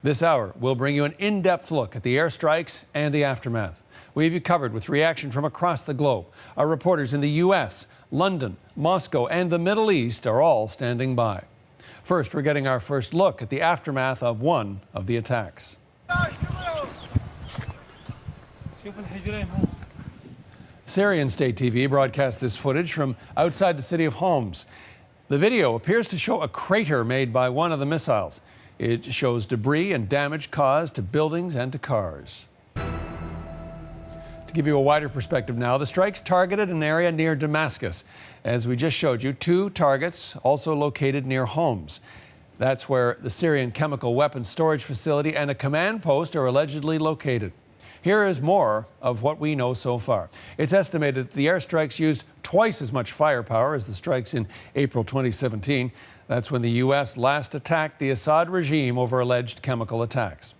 This hour, we'll bring you an in-depth look at the airstrikes and the aftermath. We have you covered with reaction from across the globe. Our reporters in the U.S., London, Moscow, and the Middle East are all standing by. First, we're getting our first look at the aftermath of one of the attacks. Syrian state TV broadcast this footage from outside the city of Homs. The video appears to show a crater made by one of the missiles. It shows debris and damage caused to buildings and to cars. To give you a wider perspective now, the strikes targeted an area near Damascus. As we just showed you, 2 targets also located near Homs. That's where the Syrian chemical weapons storage facility and a command post are allegedly located. Here is more of what we know so far. It's estimated that the airstrikes used twice as much firepower as the strikes in April 2017. That's when the U.S. last attacked the Assad regime over alleged chemical attacks.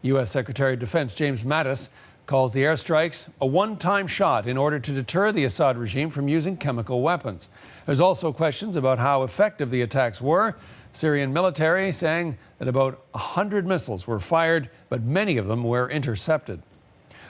U.S. Secretary of Defense James Mattis calls the airstrikes a one-time shot in order to deter the Assad regime from using chemical weapons. There's also questions about how effective the attacks were. Syrian military saying that about 100 missiles were fired, but many of them were intercepted.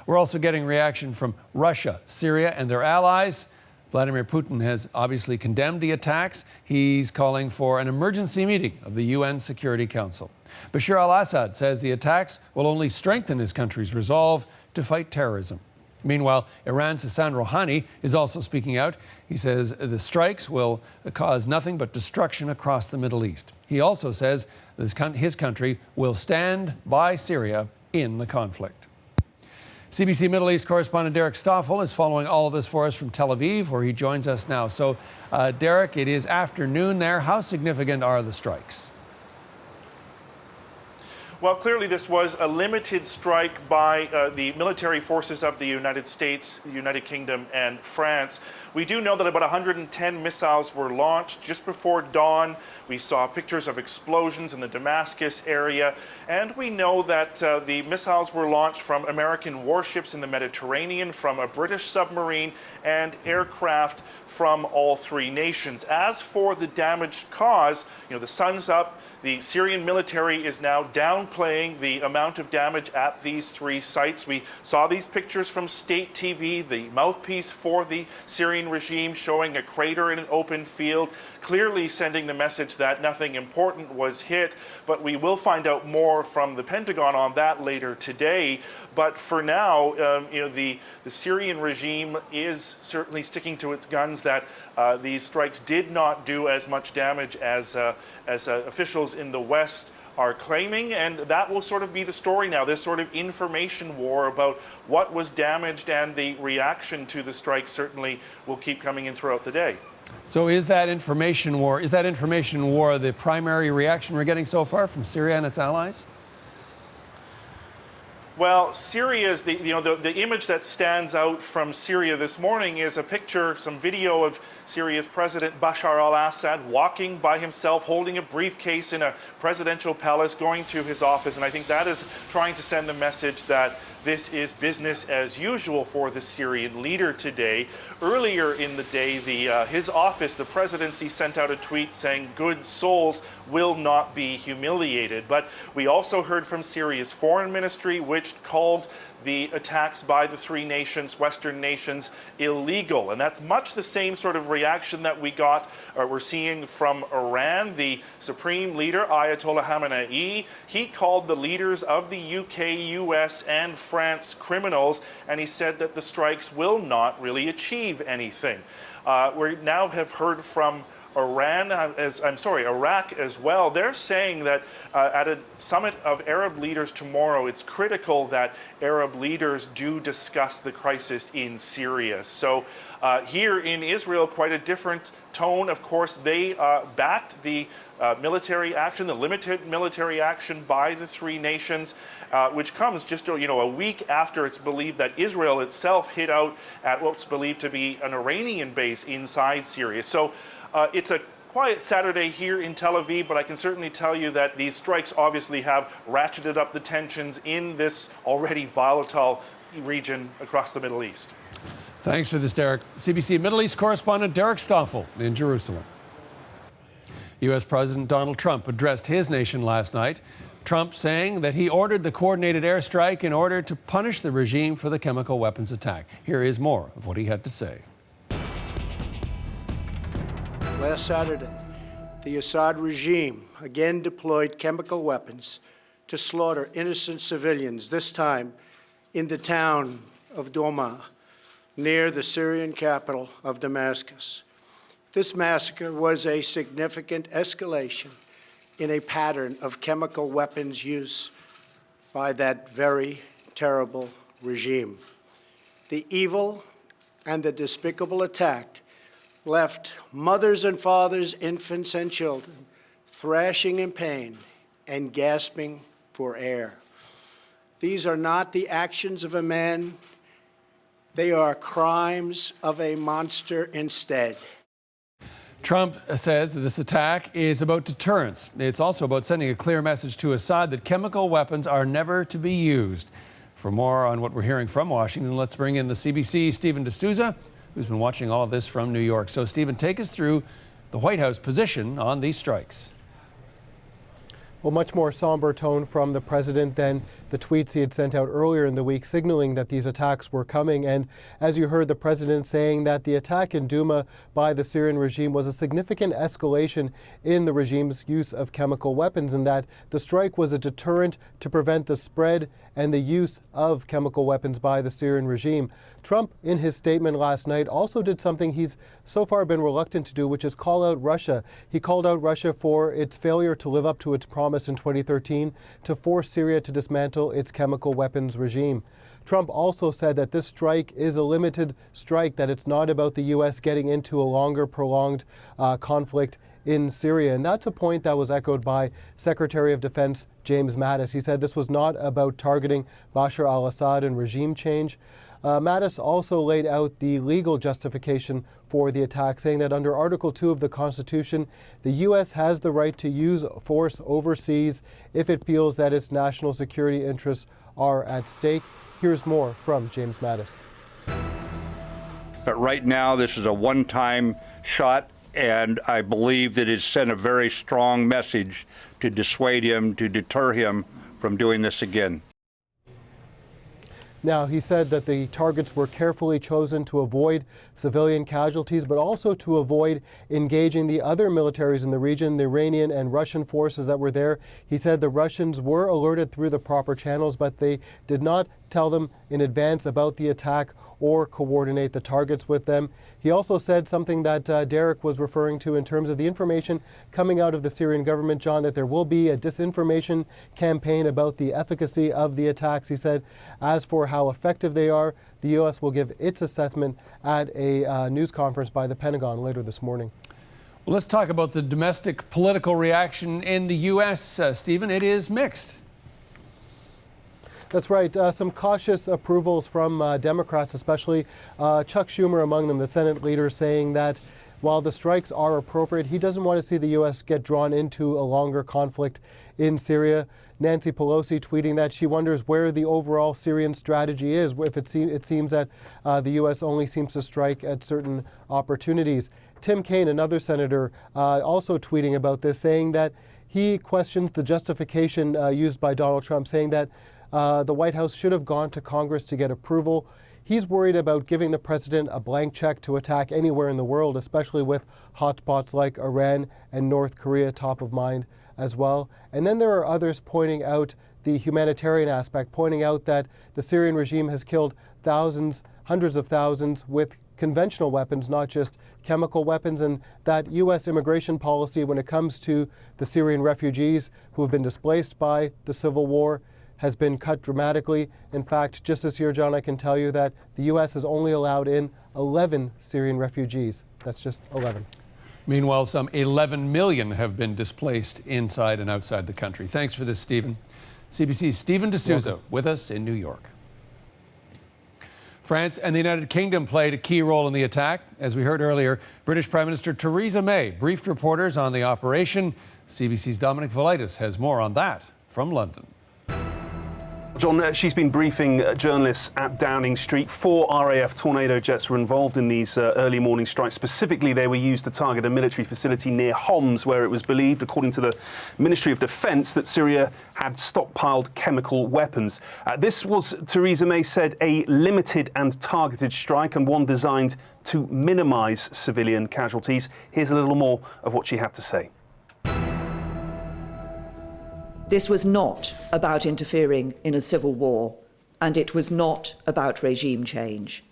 We're also getting reaction from Russia, Syria, and their allies. Vladimir Putin has obviously condemned the attacks. He's calling for an emergency meeting of the UN Security Council. Bashar al-Assad says the attacks will only strengthen his country's resolve to fight terrorism. Meanwhile, Iran's Hassan Rouhani is also speaking out. He says the strikes will cause nothing but destruction across the Middle East. He also says his country will stand by Syria in the conflict. CBC Middle East correspondent Derek Stoffel is following all of this for us from Tel Aviv, where he joins us now. So, Derek, it is afternoon there. How significant are the strikes? Well, clearly this was a limited strike by the military forces of the United States, United Kingdom, and France. We do know that about 110 missiles were launched just before dawn. We saw pictures of explosions in the Damascus area, and we know that the missiles were launched from American warships in the Mediterranean, from a British submarine, and aircraft from all 3 nations. As for the damage caused, the sun's up. The Syrian military is now downplaying the amount of damage at these 3 sites. We saw these pictures from state TV, the mouthpiece for the Syrian regime showing a crater in an open field, clearly sending the message that nothing important was hit. But we will find out more from the Pentagon on that later today. But for now, the Syrian regime is certainly sticking to its guns that these strikes did not do as much damage as officials in the West are claiming, and that will sort of be the story now, this sort of information war about what was damaged, and the reaction to the strike certainly will keep coming in throughout the day. So is that information war the primary reaction we're getting so far from Syria and its allies? Well, Syria's the image that stands out from Syria this morning is a picture, some video of Syria's President Bashar al-Assad walking by himself, holding a briefcase in a presidential palace, going to his office. And I think that is trying to send the message that this is business as usual for the Syrian leader today. Earlier in the day, his office, the presidency, sent out a tweet saying good souls will not be humiliated. But we also heard from Syria's foreign ministry, which called the attacks by the 3 nations, Western nations, illegal. And that's much the same sort of reaction that we're seeing from Iran. The supreme leader, Ayatollah Khamenei, he called the leaders of the UK, US, and France criminals, and he said that the strikes will not really achieve anything. We now have heard from Iraq as well. They're saying that at a summit of Arab leaders tomorrow, it's critical that Arab leaders do discuss the crisis in Syria. So here in Israel, quite a different tone. Of course, they backed the military action, the limited military action by the 3 nations, which comes just a week after it's believed that Israel itself hit out at what's believed to be an Iranian base inside Syria. So it's a quiet Saturday here in Tel Aviv, but I can certainly tell you that these strikes obviously have ratcheted up the tensions in this already volatile region across the Middle East. Thanks for this, Derek. CBC Middle East correspondent Derek Stoffel in Jerusalem. U.S. President Donald Trump addressed his nation last night. Trump saying that he ordered the coordinated airstrike in order to punish the regime for the chemical weapons attack. Here is more of what he had to say. Last Saturday, the Assad regime again deployed chemical weapons to slaughter innocent civilians, this time in the town of Douma, near the Syrian capital of Damascus. This massacre was a significant escalation in a pattern of chemical weapons use by that very terrible regime. The evil and the despicable attack left mothers and fathers, infants and children thrashing in pain and gasping for air. These are not the actions of a man. They are crimes of a monster instead. Trump says that this attack is about deterrence. It's also about sending a clear message to Assad that chemical weapons are never to be used. For more on what we're hearing from Washington, let's bring in the CBC Stephen D'Souza, who's been watching all of this from New York. So, Stephen, take us through the White House position on these strikes. Well, much more somber tone from the president than the tweets he had sent out earlier in the week, signaling that these attacks were coming. And as you heard the president saying that the attack in Douma by the Syrian regime was a significant escalation in the regime's use of chemical weapons, and that the strike was a deterrent to prevent the spread and the use of chemical weapons by the Syrian regime. Trump, in his statement last night, also did something he's so far been reluctant to do, which is call out Russia. He called out Russia for its failure to live up to its promise in 2013 to force Syria to dismantle its chemical weapons regime. Trump also said that this strike is a limited strike, that it's not about the U.S. getting into a longer, prolonged conflict in Syria. And that's a point that was echoed by Secretary of Defense James Mattis. He said this was not about targeting Bashar al-Assad and regime change. Mattis also laid out the legal justification for the attack, saying that under Article 2 of the Constitution, the U.S. has the right to use force overseas if it feels that its national security interests are at stake. Here's more from James Mattis. But right now, this is a one-time shot, and I believe that it sent a very strong message to dissuade him, to deter him from doing this again. Now, he said that the targets were carefully chosen to avoid civilian casualties, but also to avoid engaging the other militaries in the region, the Iranian and Russian forces that were there. He said the Russians were alerted through the proper channels, but they did not tell them in advance about the attack or coordinate the targets with them. He also said something that Derek was referring to in terms of the information coming out of the Syrian government, John, that there will be a disinformation campaign about the efficacy of the attacks. He said, as for how effective they are, the U.S. will give its assessment at a news conference by the Pentagon later this morning. Well, let's talk about the domestic political reaction in the U.S., Stephen. It is mixed. That's right. Some cautious approvals from Democrats, especially Chuck Schumer among them, the Senate leader, saying that while the strikes are appropriate, he doesn't want to see the U.S. get drawn into a longer conflict in Syria. Nancy Pelosi tweeting that she wonders where the overall Syrian strategy is, if it seems that the U.S. only seems to strike at certain opportunities. Tim Kaine, another senator, also tweeting about this, saying that he questions the justification used by Donald Trump, saying that the White House should have gone to Congress to get approval. He's worried about giving the president a blank check to attack anywhere in the world, especially with hotspots like Iran and North Korea top of mind as well. And then there are others pointing out the humanitarian aspect, pointing out that the Syrian regime has killed thousands, hundreds of thousands with conventional weapons, not just chemical weapons, and that U.S. immigration policy when it comes to the Syrian refugees who have been displaced by the civil war has been cut dramatically. In fact, just this year, John, I can tell you that the U.S. has only allowed in 11 Syrian refugees. That's just 11. Meanwhile, some 11 million have been displaced inside and outside the country. Thanks for this, Stephen. CBC's Stephen D'Souza with us in New York. France and the United Kingdom played a key role in the attack. As we heard earlier, British Prime Minister Theresa May briefed reporters on the operation. CBC's Dominic Velitis has more on that from London. John, she's been briefing journalists at Downing Street. 4 RAF Tornado jets were involved in these early morning strikes. Specifically, they were used to target a military facility near Homs, where it was believed, according to the Ministry of Defence, that Syria had stockpiled chemical weapons. This was, Theresa May said, a limited and targeted strike, and one designed to minimise civilian casualties. Here's a little more of what she had to say. This was not about interfering in a civil war, and it was not about regime change.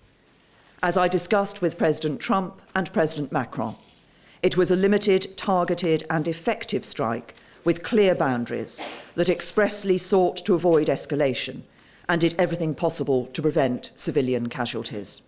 As I discussed with President Trump and President Macron, it was a limited, targeted and effective strike with clear boundaries that expressly sought to avoid escalation and did everything possible to prevent civilian casualties.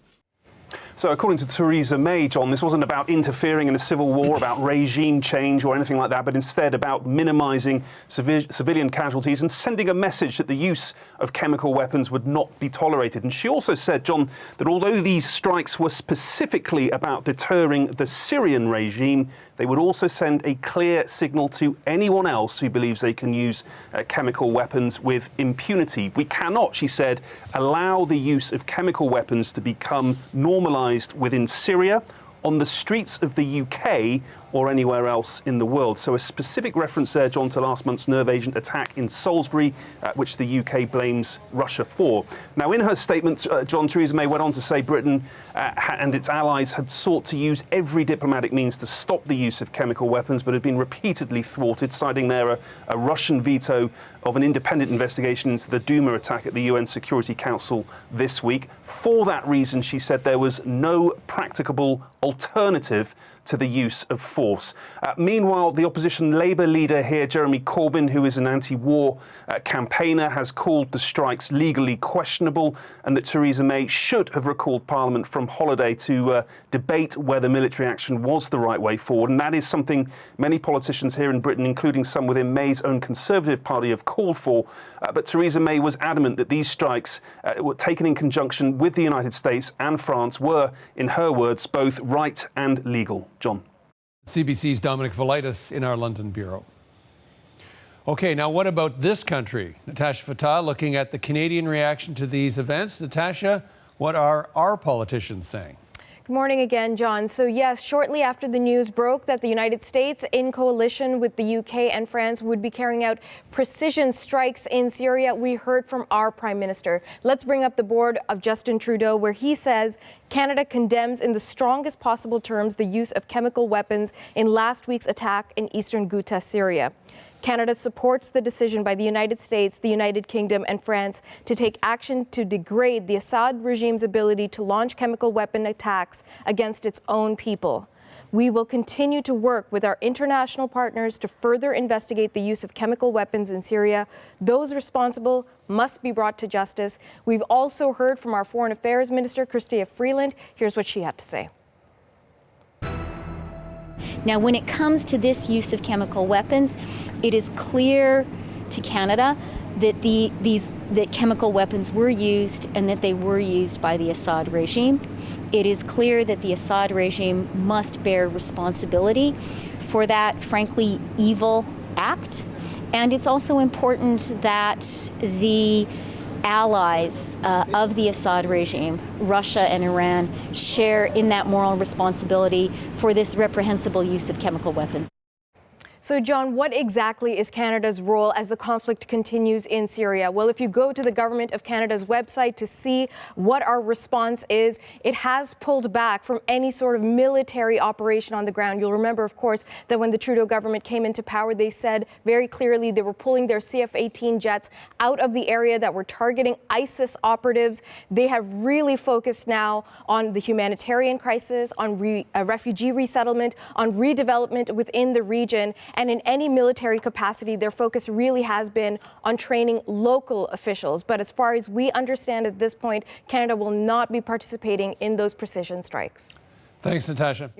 So according to Theresa May, John, this wasn't about interfering in a civil war, about regime change or anything like that, but instead about minimising civilian casualties and sending a message that the use of chemical weapons would not be tolerated. And she also said, John, that although these strikes were specifically about deterring the Syrian regime, they would also send a clear signal to anyone else who believes they can use chemical weapons with impunity. We cannot, she said, allow the use of chemical weapons to become normalised within Syria, on the streets of the UK or anywhere else in the world. So a specific reference there, John, to last month's nerve agent attack in Salisbury, which the UK blames Russia for. Now, in her statement, John, Theresa May went on to say Britain and its allies had sought to use every diplomatic means to stop the use of chemical weapons, but had been repeatedly thwarted, citing there a Russian veto of an independent investigation into the Duma attack at the UN Security Council this week. For that reason, she said there was no practicable alternative to the use of force. Meanwhile, the opposition Labour leader here, Jeremy Corbyn, who is an anti-war campaigner, has called the strikes legally questionable and that Theresa May should have recalled Parliament from holiday to debate whether military action was the right way forward. And that is something many politicians here in Britain, including some within May's own Conservative Party, have called for. But Theresa May was adamant that these strikes were taken in conjunction with the United States and France were, in her words, both right and legal. John. CBC's Dominic Velitis in our London bureau. Okay, now what about this country? Natasha Fatah looking at the Canadian reaction to these events. Natasha, what are our politicians saying? Good morning again, John. So yes, shortly after the news broke that the United States, in coalition with the UK and France, would be carrying out precision strikes in Syria, we heard from our Prime Minister. Let's bring up the board of Justin Trudeau, where he says Canada condemns in the strongest possible terms the use of chemical weapons in last week's attack in eastern Ghouta, Syria. Canada supports the decision by the United States, the United Kingdom and France to take action to degrade the Assad regime's ability to launch chemical weapon attacks against its own people. We will continue to work with our international partners to further investigate the use of chemical weapons in Syria. Those responsible must be brought to justice. We've also heard from our Foreign Affairs Minister, Chrystia Freeland. Here's what she had to say. Now, when it comes to this use of chemical weapons, it is clear to Canada that that chemical weapons were used and that they were used by the Assad regime. It is clear that the Assad regime must bear responsibility for that, frankly, evil act. And it's also important that the allies of the Assad regime, Russia and Iran, share in that moral responsibility for this reprehensible use of chemical weapons. So, John, what exactly is Canada's role as the conflict continues in Syria? Well, if you go to the Government of Canada's website to see what our response is, it has pulled back from any sort of military operation on the ground. You'll remember, of course, that when the Trudeau government came into power, they said very clearly they were pulling their CF-18 jets out of the area that were targeting ISIS operatives. They have really focused now on the humanitarian crisis, on refugee resettlement, on redevelopment within the region. And in any military capacity, their focus really has been on training local officials. But as far as we understand at this point, Canada will not be participating in those precision strikes. Thanks, Natasha.